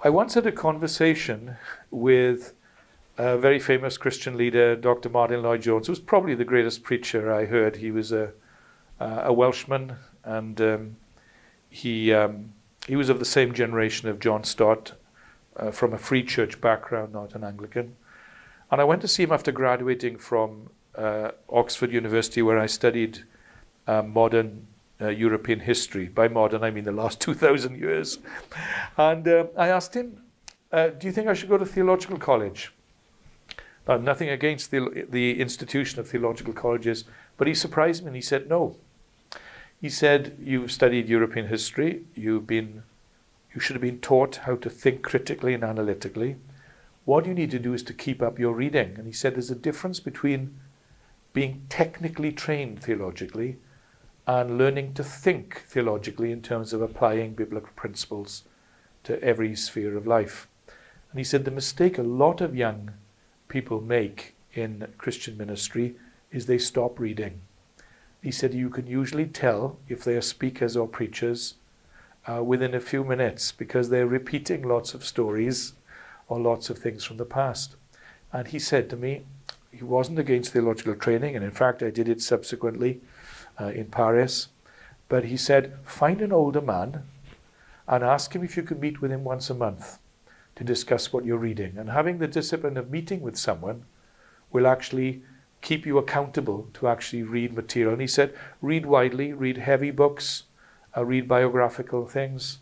I once had a conversation with a very famous Christian leader, Dr. Martin Lloyd-Jones, who was probably the greatest preacher I heard. He was a Welshman, and he was of the same generation of John Stott, from a free church background, not an Anglican. And I went to see him after graduating from Oxford University, where I studied modern European history. By modern, I mean the last 2,000 years. And I asked him, do you think I should go to theological college? Nothing against the institution of theological colleges, but he surprised me and he said no. He said, you've studied European history, you should have been taught how to think critically and analytically. What you need to do is to keep up your reading. And he said there's a difference between being technically trained theologically and learning to think theologically in terms of applying biblical principles to every sphere of life. And he said the mistake a lot of young people make in Christian ministry is they stop reading. He said you can usually tell if they are speakers or preachers within a few minutes because they're repeating lots of stories or lots of things from the past. And he said to me, he wasn't against theological training, and in fact I did it subsequently in Paris, but he said, find an older man and ask him if you could meet with him once a month to discuss what you're reading. And having the discipline of meeting with someone will actually keep you accountable to actually read material. And he said, read widely, read heavy books, read biographical things.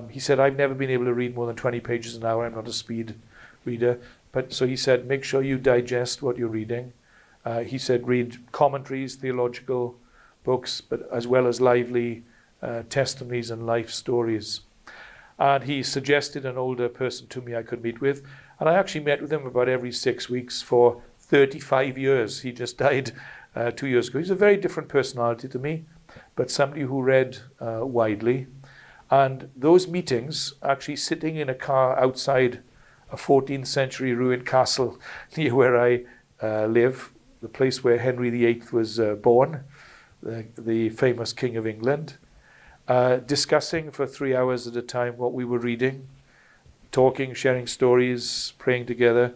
He said, I've never been able to read more than 20 pages an hour. I'm not a speed reader. But so he said, make sure you digest what you're reading. He said, read commentaries, theological books, but as well as lively testimonies and life stories. And he suggested an older person to me I could meet with. And I actually met with him about every 6 weeks for 35 years. He just died 2 years ago. He's a very different personality to me, but somebody who read widely. And those meetings, actually sitting in a car outside a 14th century ruined castle near where I live, the place where Henry VIII was born, the famous King of England, discussing for 3 hours at a time what we were reading, talking, sharing stories, praying together,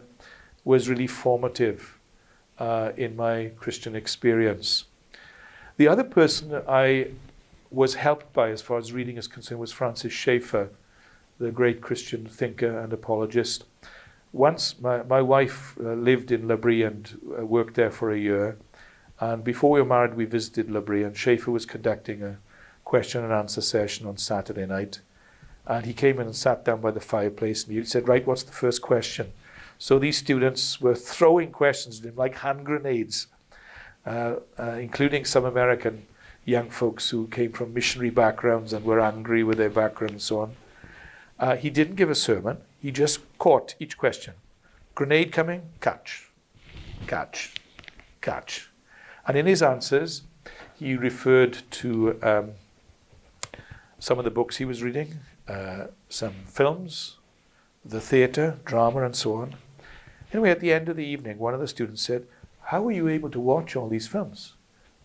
was really formative in my Christian experience. The other person that I was helped by as far as reading is concerned was Francis Schaeffer, the great Christian thinker and apologist. Once my wife lived in L'Abri and worked there for a year, and before we were married we visited L'Abri, and Schaeffer was conducting a question and answer session on Saturday night, and he came in and sat down by the fireplace and he said, right, what's the first question? So these students were throwing questions at him like hand grenades, including some American young folks who came from missionary backgrounds and were angry with their background and so on. He didn't give a sermon. He just caught each question. Grenade coming, catch, catch, catch. And in his answers, he referred to some of the books he was reading, some films, the theatre, drama, and so on. Anyway, at the end of the evening, one of the students said, how were you able to watch all these films,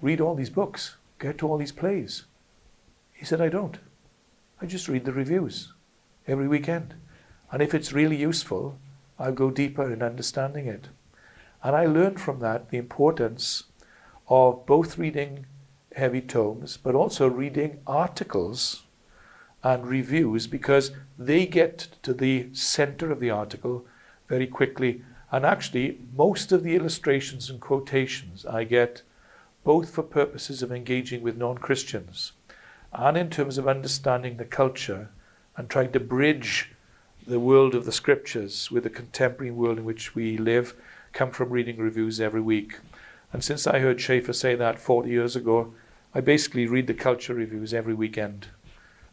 read all these books, get to all these plays? He said, I don't. I just read the reviews every weekend. And if it's really useful, I'll go deeper in understanding it. And I learned from that the importance of both reading heavy tomes, but also reading articles and reviews, because they get to the center of the article very quickly. And actually, most of the illustrations and quotations I get both for purposes of engaging with non-Christians and in terms of understanding the culture and trying to bridge the world of the scriptures with the contemporary world in which we live, come from reading reviews every week. And since I heard Schaeffer say that 40 years ago, I basically read the culture reviews every weekend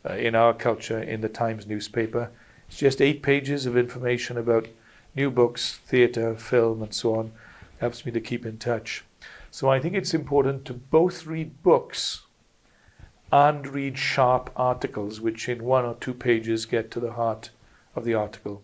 in our culture in the Times newspaper. It's just 8 pages of information about new books, theatre, film, and so on. Helps me to keep in touch. So I think it's important to both read books and read sharp articles, which in 1 or 2 pages get to the heart of the article.